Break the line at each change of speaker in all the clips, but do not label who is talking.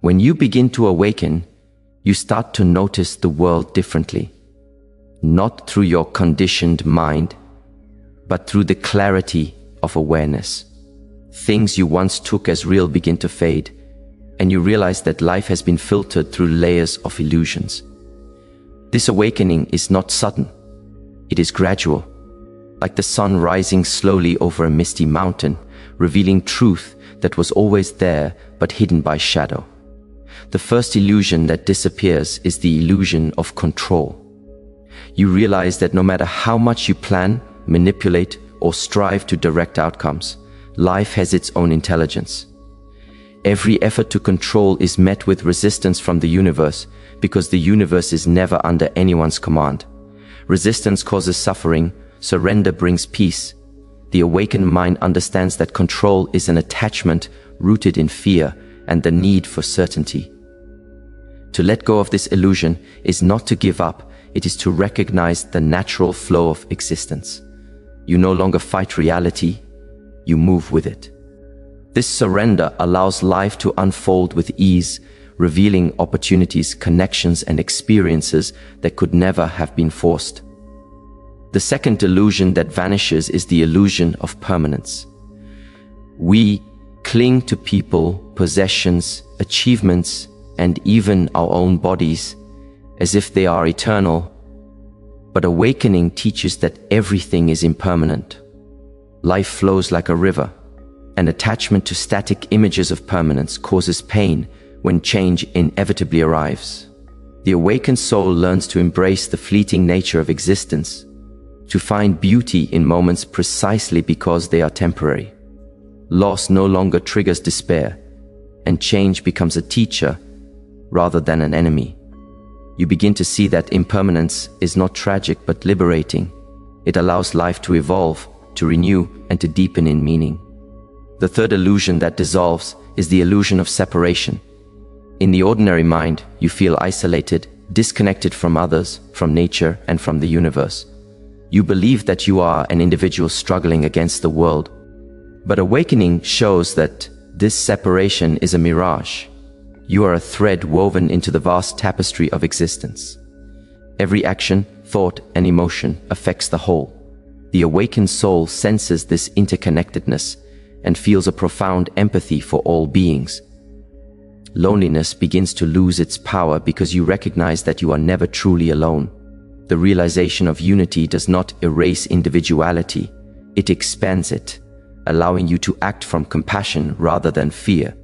When you begin to awaken, you start to notice the world differently, not through your conditioned mind, but through the clarity of awareness. Things you once took as real begin to fade, and you realize that life has been filtered through layers of illusions. This awakening is not sudden, it is gradual, like the sun rising slowly over a misty mountain, revealing truth that was always there but hidden by shadow. The first illusion that disappears is the illusion of control. You realize that no matter how much you plan, manipulate, or strive to direct outcomes, life has its own intelligence. Every effort to control is met with resistance from the universe, because the universe is never under anyone's command. Resistance causes suffering, surrender brings peace. The awakened mind understands that control is an attachment rooted in fear and the need for certainty. To let go of this illusion is not to give up, it is to recognize the natural flow of existence. You no longer fight reality, you move with it. This surrender allows life to unfold with ease, revealing opportunities, connections, and experiences that could never have been forced. The second illusion that vanishes is the illusion of permanence. We cling to people, possessions, achievements, and even our own bodies as if they are eternal. But awakening teaches that everything is impermanent. Life flows like a river. An attachment to static images of permanence causes pain when change inevitably arrives. The awakened soul learns to embrace the fleeting nature of existence, to find beauty in moments precisely because they are temporary. Loss no longer triggers despair, and change becomes a teacher rather than an enemy. You begin to see that impermanence is not tragic but liberating. It allows life to evolve, to renew, and to deepen in meaning. The third illusion that dissolves is the illusion of separation. In the ordinary mind, you feel isolated, disconnected from others, from nature, and from the universe. You believe that you are an individual struggling against the world. But awakening shows that this separation is a mirage. You are a thread woven into the vast tapestry of existence. Every action, thought, and emotion affects the whole. The awakened soul senses this interconnectedness and feels a profound empathy for all beings. Loneliness begins to lose its power because you recognize that you are never truly alone. The realization of unity does not erase individuality, it expands it, allowing you to act from compassion rather than fear.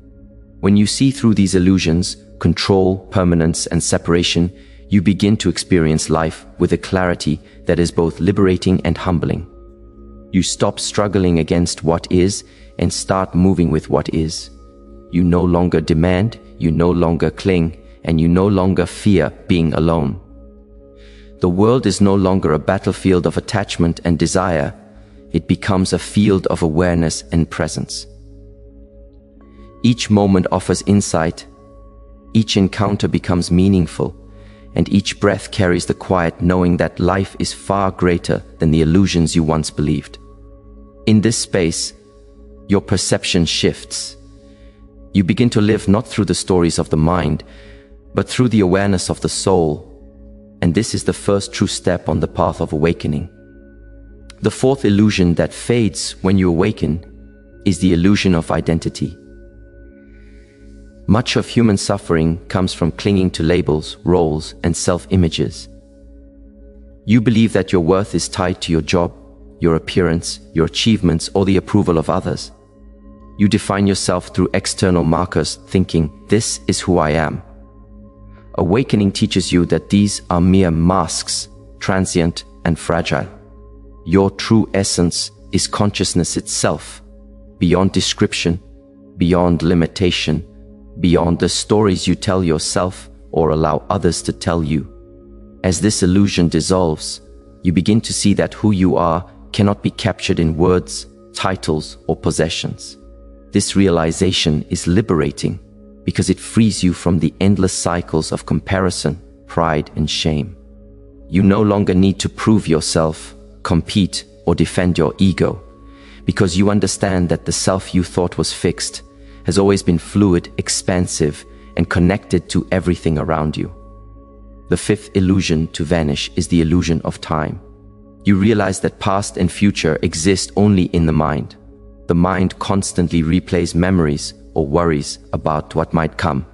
When you see through these illusions, control, permanence, and separation, you begin to experience life with a clarity that is both liberating and humbling. You stop struggling against what is and start moving with what is. You no longer demand, you no longer cling, and you no longer fear being alone. The world is no longer a battlefield of attachment and desire. It becomes a field of awareness and presence. Each moment offers insight, each encounter becomes meaningful, and each breath carries the quiet knowing that life is far greater than the illusions you once believed. In this space, your perception shifts. You begin to live not through the stories of the mind, but through the awareness of the soul, and this is the first true step on the path of awakening. The fourth illusion that fades when you awaken is the illusion of identity. Much of human suffering comes from clinging to labels, roles, and self-images. You believe that your worth is tied to your job, your appearance, your achievements, or the approval of others. You define yourself through external markers, thinking, "This is who I am." Awakening teaches you that these are mere masks, transient and fragile. Your true essence is consciousness itself, beyond description, beyond limitation, beyond the stories you tell yourself or allow others to tell you. As this illusion dissolves, you begin to see that who you are cannot be captured in words, titles, or possessions. This realization is liberating because it frees you from the endless cycles of comparison, pride, and shame. You no longer need to prove yourself, compete, or defend your ego, because you understand that the self you thought was fixed has always been fluid, expansive, and connected to everything around you. The fifth illusion to vanish is the illusion of time. You realize that past and future exist only in the mind. The mind constantly replays memories or worries about what might come.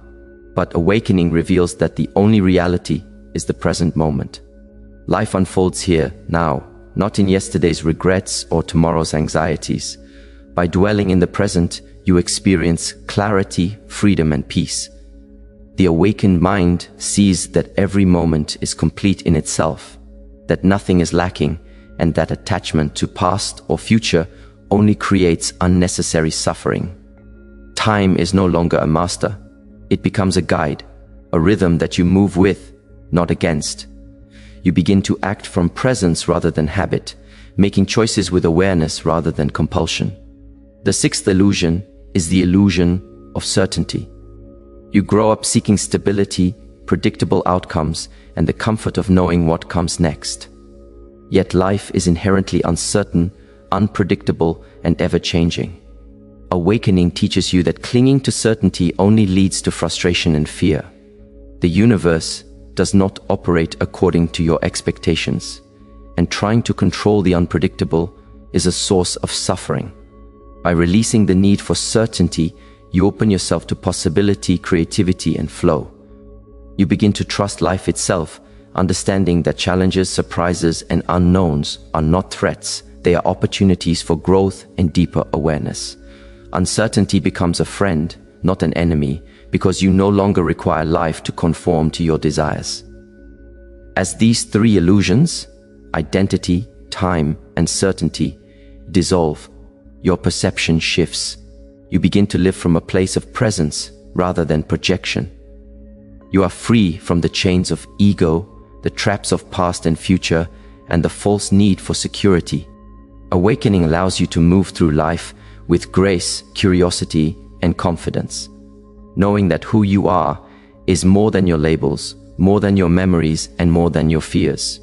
But awakening reveals that the only reality is the present moment. Life unfolds here, now, not in yesterday's regrets or tomorrow's anxieties. By dwelling in the present, you experience clarity, freedom, and peace. The awakened mind sees that every moment is complete in itself, that nothing is lacking, and that attachment to past or future only creates unnecessary suffering. Time is no longer a master. It becomes a guide, a rhythm that you move with, not against. You begin to act from presence rather than habit, making choices with awareness rather than compulsion. The sixth illusion is the illusion of certainty. You grow up seeking stability, predictable outcomes, and the comfort of knowing what comes next. Yet life is inherently uncertain, unpredictable, and ever-changing. Awakening teaches you that clinging to certainty only leads to frustration and fear. The universe does not operate according to your expectations, and trying to control the unpredictable is a source of suffering. By releasing the need for certainty, you open yourself to possibility, creativity, and flow. You begin to trust life itself, understanding that challenges, surprises, and unknowns are not threats. They are opportunities for growth and deeper awareness. Uncertainty becomes a friend, not an enemy, because you no longer require life to conform to your desires. As these three illusions, identity, time, and certainty, dissolve, your perception shifts. You begin to live from a place of presence rather than projection. You are free from the chains of ego, the traps of past and future, and the false need for security. Awakening allows you to move through life with grace, curiosity, and confidence, knowing that who you are is more than your labels, more than your memories, and more than your fears.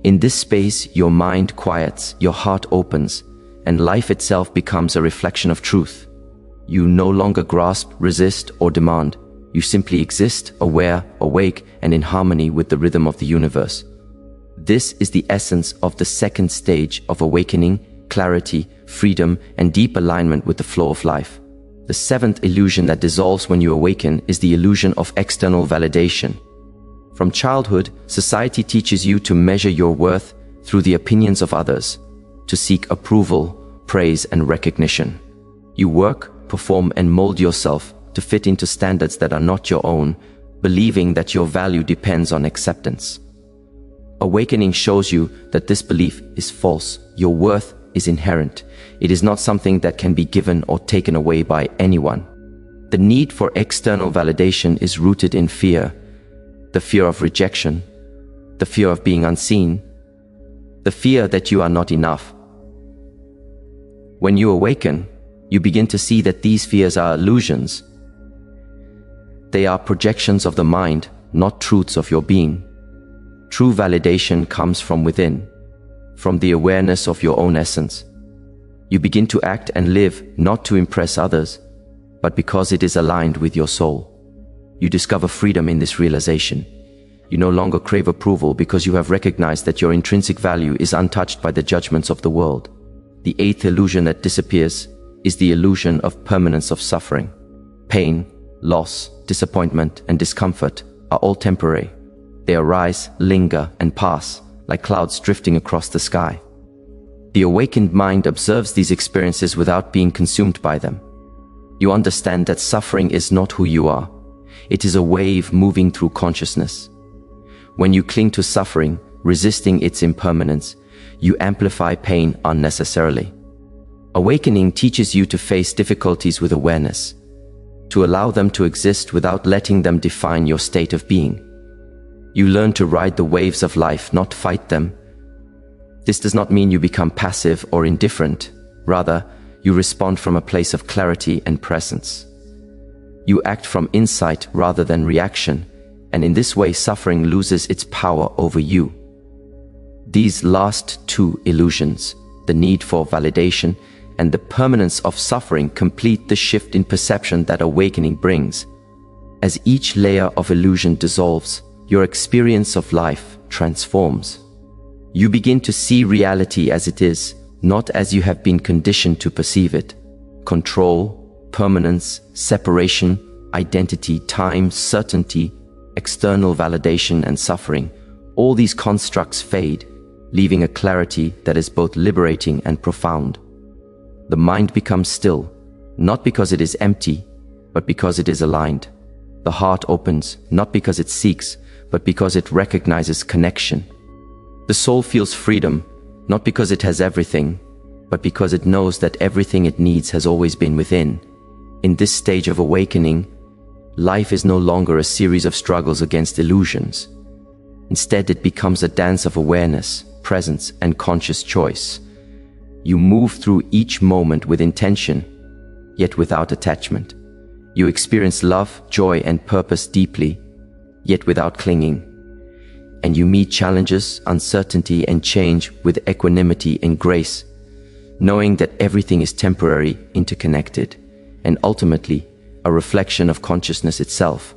In this space, your mind quiets, your heart opens, and life itself becomes a reflection of truth. You no longer grasp, resist, or demand. You simply exist, aware, awake, and in harmony with the rhythm of the universe. This is the essence of the second stage of awakening: clarity, freedom, and deep alignment with the flow of life. The seventh illusion that dissolves when you awaken is the illusion of external validation. From childhood, society teaches you to measure your worth through the opinions of others, to seek approval, praise, and recognition. You work, perform, and mold yourself to fit into standards that are not your own, believing that your value depends on acceptance. Awakening shows you that this belief is false. Your worth is inherent. It is not something that can be given or taken away by anyone. The need for external validation is rooted in fear, the fear of rejection, the fear of being unseen, the fear that you are not enough. When you awaken, you begin to see that these fears are illusions. They are projections of the mind, not truths of your being. True validation comes from within, from the awareness of your own essence. You begin to act and live not to impress others, but because it is aligned with your soul. You discover freedom in this realization. You no longer crave approval because you have recognized that your intrinsic value is untouched by the judgments of the world. The eighth illusion that disappears is the illusion of permanence of suffering. Pain, loss, disappointment, and discomfort are all temporary. They arise, linger, and pass, like clouds drifting across the sky. The awakened mind observes these experiences without being consumed by them. You understand that suffering is not who you are. It is a wave moving through consciousness. When you cling to suffering, resisting its impermanence, you amplify pain unnecessarily. Awakening teaches you to face difficulties with awareness, to allow them to exist without letting them define your state of being. You learn to ride the waves of life, not fight them. This does not mean you become passive or indifferent. Rather, you respond from a place of clarity and presence. You act from insight rather than reaction, and in this way suffering loses its power over you. These last two illusions, the need for validation and the permanence of suffering, complete the shift in perception that awakening brings. As each layer of illusion dissolves, your experience of life transforms. You begin to see reality as it is, not as you have been conditioned to perceive it. Control, permanence, separation, identity, time, certainty, external validation and suffering, all these constructs fade, leaving a clarity that is both liberating and profound. The mind becomes still, not because it is empty, but because it is aligned. The heart opens, not because it seeks, but because it recognizes connection. The soul feels freedom, not because it has everything, but because it knows that everything it needs has always been within. In this stage of awakening, life is no longer a series of struggles against illusions. Instead, it becomes a dance of awareness, presence, and conscious choice. You move through each moment with intention, yet without attachment. You experience love, joy, and purpose deeply, yet without clinging. And you meet challenges, uncertainty, and change with equanimity and grace, knowing that everything is temporary, interconnected, and ultimately a reflection of consciousness itself.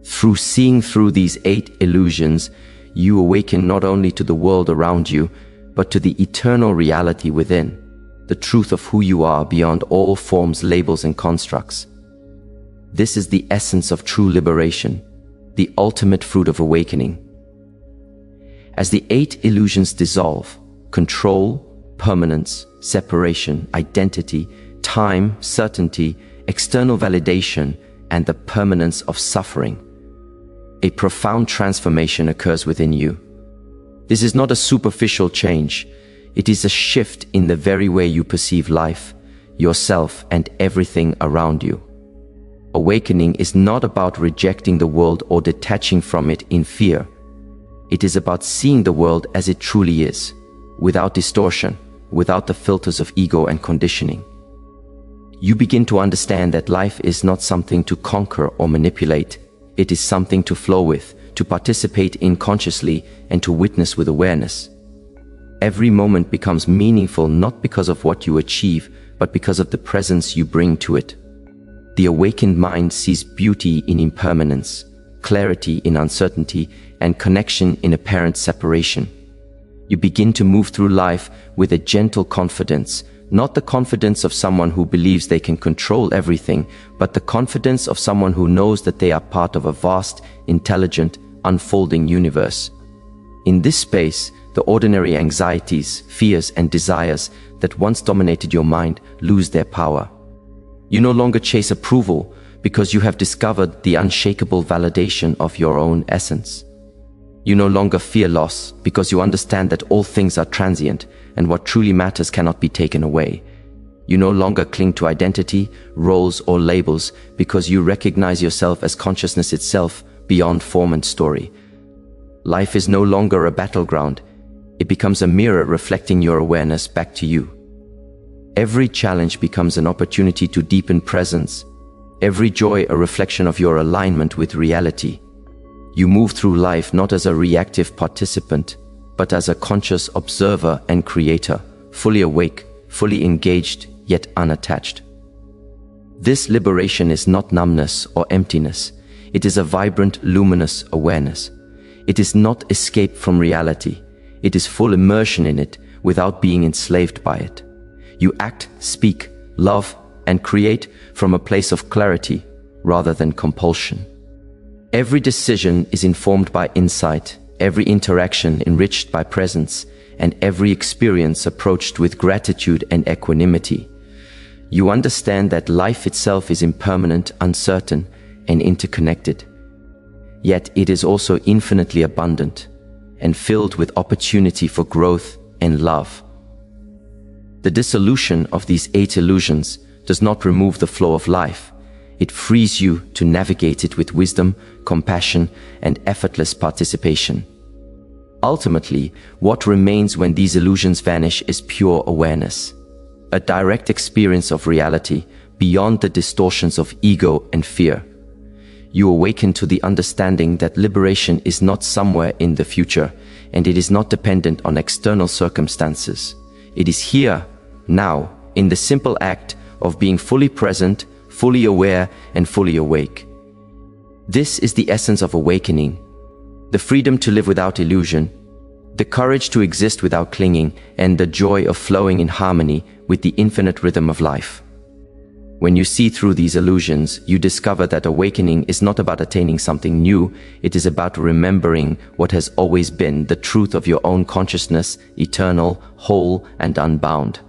Through seeing through these 8 illusions, you awaken not only to the world around you, but to the eternal reality within, the truth of who you are beyond all forms, labels, and constructs. This is the essence of true liberation, the ultimate fruit of awakening. As the 8 illusions dissolve, control, permanence, separation, identity, time, certainty, external validation, and the permanence of suffering, a profound transformation occurs within you. This is not a superficial change. It is a shift in the very way you perceive life, yourself, and everything around you. Awakening is not about rejecting the world or detaching from it in fear. It is about seeing the world as it truly is, without distortion, without the filters of ego and conditioning. You begin to understand that life is not something to conquer or manipulate. It is something to flow with, to participate in consciously, and to witness with awareness. Every moment becomes meaningful not because of what you achieve, but because of the presence you bring to it. The awakened mind sees beauty in impermanence, clarity in uncertainty, and connection in apparent separation. You begin to move through life with a gentle confidence, not the confidence of someone who believes they can control everything, but the confidence of someone who knows that they are part of a vast, intelligent, unfolding universe. In this space, the ordinary anxieties, fears, and desires that once dominated your mind lose their power. You no longer chase approval because you have discovered the unshakable validation of your own essence. You no longer fear loss because you understand that all things are transient and what truly matters cannot be taken away. You no longer cling to identity, roles, or labels because you recognize yourself as consciousness itself beyond form and story. Life is no longer a battleground. It becomes a mirror reflecting your awareness back to you. Every challenge becomes an opportunity to deepen presence. Every joy a reflection of your alignment with reality. You move through life not as a reactive participant, but as a conscious observer and creator, fully awake, fully engaged, yet unattached. This liberation is not numbness or emptiness. It is a vibrant, luminous awareness. It is not escape from reality. It is full immersion in it without being enslaved by it. You act, speak, love, and create from a place of clarity rather than compulsion. Every decision is informed by insight, every interaction enriched by presence, and every experience approached with gratitude and equanimity. You understand that life itself is impermanent, uncertain, and interconnected. Yet it is also infinitely abundant and filled with opportunity for growth and love. The dissolution of these 8 illusions does not remove the flow of life. It frees you to navigate it with wisdom, compassion, and effortless participation. Ultimately, what remains when these illusions vanish is pure awareness, a direct experience of reality beyond the distortions of ego and fear. You awaken to the understanding that liberation is not somewhere in the future, and it is not dependent on external circumstances. It is here, now, in the simple act of being fully present, fully aware, and fully awake. This is the essence of awakening, the freedom to live without illusion, the courage to exist without clinging, and the joy of flowing in harmony with the infinite rhythm of life. When you see through these illusions, you discover that awakening is not about attaining something new, it is about remembering what has always been the truth of your own consciousness, eternal, whole, and unbound.